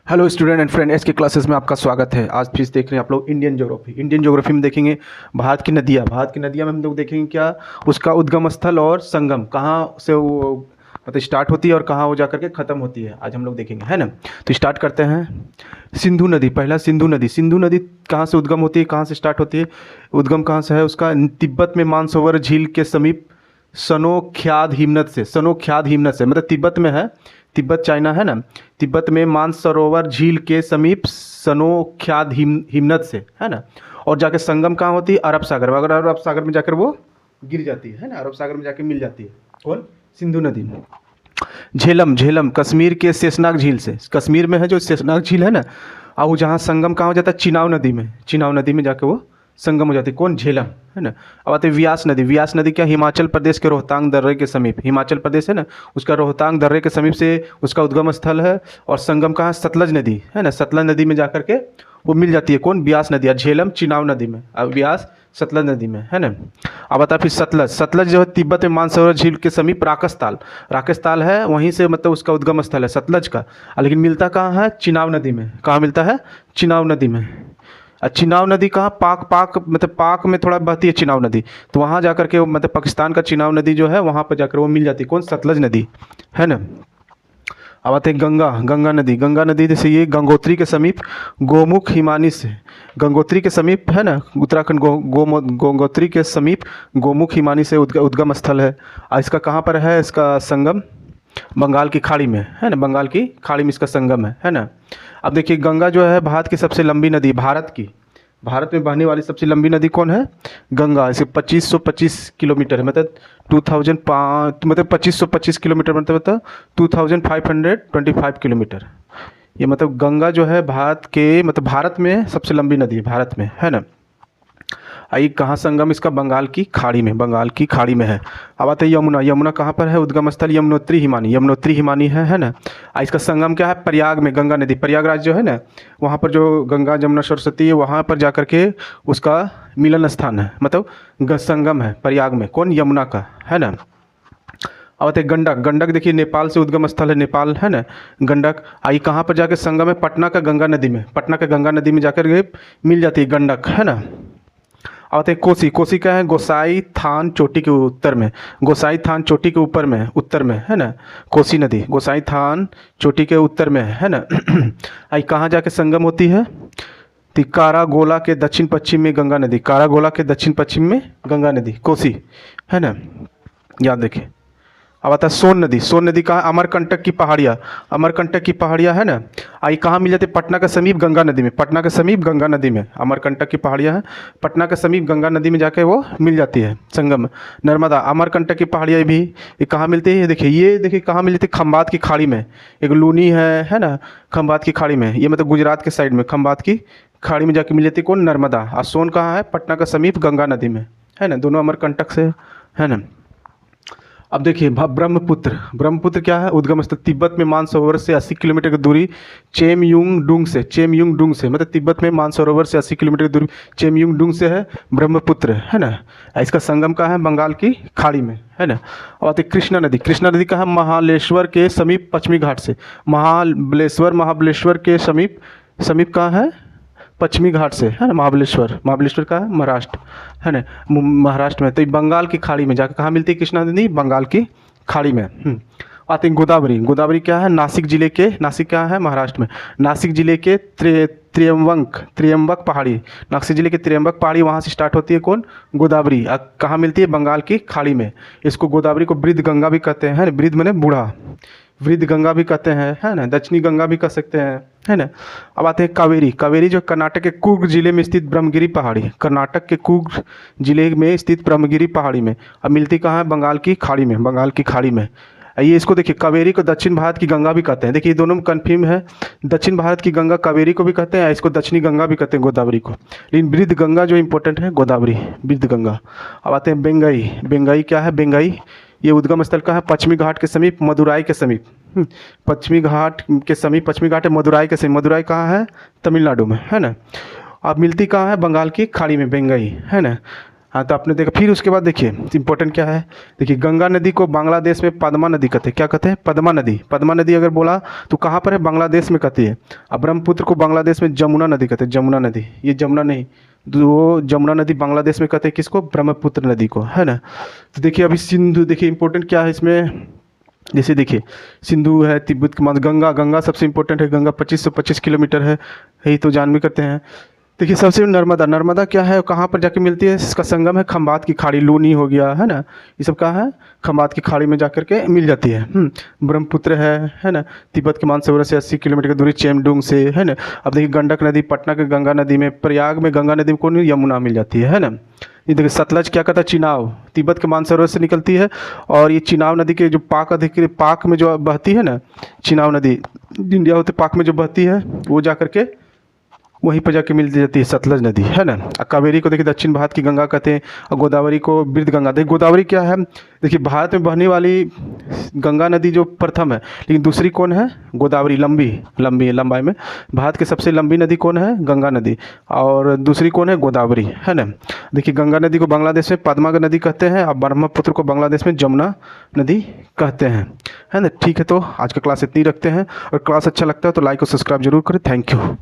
Hello student and friend, S के classes में आपका स्वागत है। आज फिर देख रहे हैं आप लोग इंडियन ज्योग्राफी में देखेंगे भारत की नदियाँ में हम लोग देखेंगे क्या उसका उद्गम स्थल और संगम कहाँ से वो मतलब स्टार्ट होती है और कहाँ वो जा करके ख़त्म होती है, आज हम लोग देखेंगे, है ना। तो स्टार्ट करते हैं। सिंधु नदी, पहला सिंधु नदी कहाँ से उद्गम होती है, कहाँ से स्टार्ट होती है, उद्गम कहाँ से है उसका? तिब्बत में मानसरोवर झील के समीप सनोख्याद हिमनद से मतलब तिब्बत में है, तिब्बत चाइना है ना। तिब्बत में मानसरोवर झील के समीप सनोख्याद हिमनद से, है ना। और जाके संगम कहाँ होती है? अरब सागर, अगर अरब सागर में जाकर वो गिर जाती है ना, अरब सागर में जाकर मिल जाती है। कौन? सिंधु नदी। झेलम कश्मीर के शेषनाग झील से, कश्मीर में है जो शेषनाग झील है ना, और वो जहाँ संगम कहाँ हो जाता है? चिनाव नदी में जाके वो संगम हो जाती है। कौन? झेलम, है ना। अब आते हैं व्यास नदी क्या? हिमाचल प्रदेश के रोहतांग दर्रे के समीप, हिमाचल प्रदेश है ना, उसका रोहतांग दर्रे के समीप से उसका उद्गम स्थल है। और संगम कहाँ? सतलज नदी, है ना, सतलज नदी में जाकर के वो मिल जाती है। कौन? व्यास नदी। और झेलम चिनाव नदी में, और व्यास सतलज नदी में, है ना। अब आता फिर सतलज जो है तिब्बत में मानसरोवर झील के समीप राकेश ताल है, वहीं से मतलब उसका उद्गम स्थल है सतलज का। लेकिन मिलता कहाँ है? चिनाव नदी में। कहाँ मिलता है? चिनाव नदी में। चिनाव नदी कहाँ? पाक मतलब पाक में थोड़ा बहती है चिनाव नदी, तो वहाँ जाकर के मतलब पाकिस्तान का चिनाव नदी जो है वहाँ पर जाकर वो मिल जाती है। कौन? सतलज नदी, है ना। अब आते हैं गंगा नदी जैसे ये गंगोत्री के समीप गोमुख हिमानी से, गंगोत्री के समीप है ना, उत्तराखंड गंगोत्री के समीप गोमुख हिमानी से उद्गम स्थल है। और इसका कहाँ पर है इसका संगम? बंगाल की खाड़ी में, है ना, बंगाल की खाड़ी में इसका संगम है ना। अब देखिए गंगा जो है भारत की सबसे लंबी नदी, भारत में बहने वाली सबसे लंबी नदी कौन है? गंगा। इसे 2525 किलोमीटर है, मतलब 2005 मतलब 2525 किलोमीटर मतलब 2525 किलोमीटर। ये मतलब गंगा जो है भारत में सबसे लंबी नदी है, भारत में, है ना। आई कहाँ संगम इसका? बंगाल की खाड़ी में है। अब आते हैं यमुना कहाँ पर है उद्गम स्थल? यमुनोत्री हिमानी है ना। इसका संगम क्या है? प्रयाग में, गंगा नदी प्रयागराज जो है ना, वहाँ पर जो गंगा जमुना सरस्वती है वहाँ पर जाकर के उसका मिलन स्थान है, मतलब संगम है प्रयाग में। कौन? यमुना का, है ना। अब आते हैं गंडक देखिए नेपाल से उद्गम स्थल है, नेपाल, है ना। गंडक आई कहाँ पर जाकर संगम है? पटना का गंगा नदी में जाकर के मिल जाती है गंडक, है ना। आते हैं कोसी क्या है? गोसाई थान चोटी के उत्तर में, गोसाई थान चोटी के उत्तर में, है ना। कोसी नदी गोसाई थान चोटी के उत्तर में है ना। आई कहाँ जाके संगम होती है? कारागोला के दक्षिण पश्चिम में गंगा नदी, कोसी, है ना, याद रखिए। अब आता है सोन नदी कहाँ? अमरकंटक की पहाड़ियाँ है ना। आई कहाँ मिल जाती है? पटना के समीप गंगा नदी में, अमरकंटक की पहाड़ियाँ हैं, पटना के समीप गंगा नदी में जाके वो मिल जाती है संगम। नर्मदा, अमरकंटक की पहाड़ियाँ भी ये कहाँ मिलती है? ये देखिए कहाँ मिल जाती है? खंबात की खाड़ी में, एक लूनी है ना, खंबात की खाड़ी में, ये मतलब गुजरात के साइड में खंबात की खाड़ी में जाके मिल जाती है। कौन? नर्मदा। और सोन कहाँ है? पटना के समीप गंगा नदी में, है ना, दोनों अमरकंटक से, है ना। अब देखिए ब्रह्मपुत्र क्या है? उद्गम स्थल तिब्बत में मानसरोवर से 80 किलोमीटर की दूरी चेमयुंगडुंग से मतलब तिब्बत में मानसरोवर से 80 किलोमीटर की दूरी चेमयुंगडुंग से है ब्रह्मपुत्र, है ना। इसका संगम कहाँ है? बंगाल की खाड़ी में, है ना। और आती कृष्णा नदी कहाँ? महाबलेश्वर के समीप पश्चिमी घाट से, महाबलेश्वर के समीप कहाँ है? पश्चिमी घाट से, है ना। महाबलेश्वर का है महाराष्ट्र, है ना, महाराष्ट्र में। तो ये बंगाल की खाड़ी में जाकर कहाँ मिलती है कृष्णा नदी? बंगाल की खाड़ी में। आते हैं गोदावरी क्या है? नासिक क्या है? महाराष्ट्र में। नासिक जिले के त्र्यंबक पहाड़ी, वहाँ से स्टार्ट होती है। कौन? गोदावरी। कहाँ मिलती है? बंगाल की खाड़ी में। इसको गोदावरी को वृद्ध गंगा भी कहते हैं, वृद्ध माने बूढ़ा, वृद्ध गंगा भी कहते हैं, है ना, दक्षिणी गंगा भी कह सकते हैं, है ना। अब आते हैं कावेरी जो कर्नाटक के कुर्ग जिले में स्थित ब्रह्मगिरी पहाड़ी में, अब मिलती कहाँ है? बंगाल की खाड़ी में। ये इसको देखिए, कावेरी को दक्षिण भारत की गंगा भी कहते हैं, देखिए दोनों में कन्फर्म है। दक्षिण भारत की गंगा कावेरी को भी कहते हैं, इसको दक्षिणी गंगा भी कहते हैं, गोदावरी को। लेकिन वृद्ध गंगा जो इंपॉर्टेंट है, गोदावरी, वृद्ध गंगा। अब आते हैं बेंगई क्या है? ये उद्गम स्थल का है? पश्चिमी घाट के समीप, मदुराई के समीप। पश्चिमी घाट है मदुराई के समीप। मदुराई कहाँ है? तमिलनाडु में, है ना। अब मिलती कहाँ है? बंगाल की खाड़ी में, बेंगई, है ना। हाँ, तो आपने देखा। फिर उसके बाद देखिए इंपॉर्टेंट क्या है, देखिए गंगा नदी को बांग्लादेश में पद्मा नदी कहते हैं। क्या कहते हैं? पद्मा नदी। पद्मा नदी अगर बोला तो कहाँ पर है? बांग्लादेश में कहती है। अब ब्रह्मपुत्र को बांग्लादेश में जमुना नदी कहते हैं। जमुना नदी, ये जमुना नहीं, वो जमुना नदी बांग्लादेश में कहते हैं किसको? ब्रह्मपुत्र नदी को, है ना। तो देखिए अभी सिंधु, देखिए इंपॉर्टेंट क्या है इसमें, जैसे देखिए सिंधु है, तिब्बत के बाद गंगा। गंगा सबसे इंपॉर्टेंट है, गंगा 2525 किलोमीटर है, यही तो जान भी करते हैं। देखिए सबसे नर्मदा। नर्मदा क्या है, कहाँ पर जाके मिलती है? इसका संगम है खंबात की खाड़ी, लूनी हो गया, है ना, ये सब कहाँ है? खंबात की खाड़ी में जाकर के मिल जाती है। ब्रह्मपुत्र है ना, तिब्बत के मानसरोवर से 80 किलोमीटर की दूरी चेमडूंग से, है ना। अब देखिए गंडक नदी पटना के गंगा नदी में, प्रयाग में गंगा नदी को यमुना मिल जाती है ना। ये देखिए सतलज क्या कहता है? चिनाव, तिब्बत के मानसरोवर से निकलती है, और ये चिनाव नदी के जो पाक में जो बहती है ना, चिनाव नदी इंडिया होते पाक में जो बहती है, वो जा करके वहीं पर जाके मिल जाती है सतलज नदी, है ना। और कावेरी को देखिए दक्षिण भारत की गंगा कहते हैं, और गोदावरी को वृद्ध गंगा। देखिए गोदावरी क्या है, देखिए भारत में बहने वाली गंगा नदी जो प्रथम है, लेकिन दूसरी कौन है? गोदावरी। लंबी लंबी है लंबाई में, भारत की सबसे लंबी नदी कौन है? गंगा नदी। और दूसरी कौन है? गोदावरी, है ना। देखिए गंगा नदी को बांग्लादेश में पद्मा नदी कहते हैं, और ब्रह्मपुत्र को बांग्लादेश में जमुना नदी कहते हैं, है ना। ठीक है, तो आज का क्लास इतनी रखते हैं, और क्लास अच्छा लगता है तो लाइक और सब्सक्राइब जरूर करें। Thank you.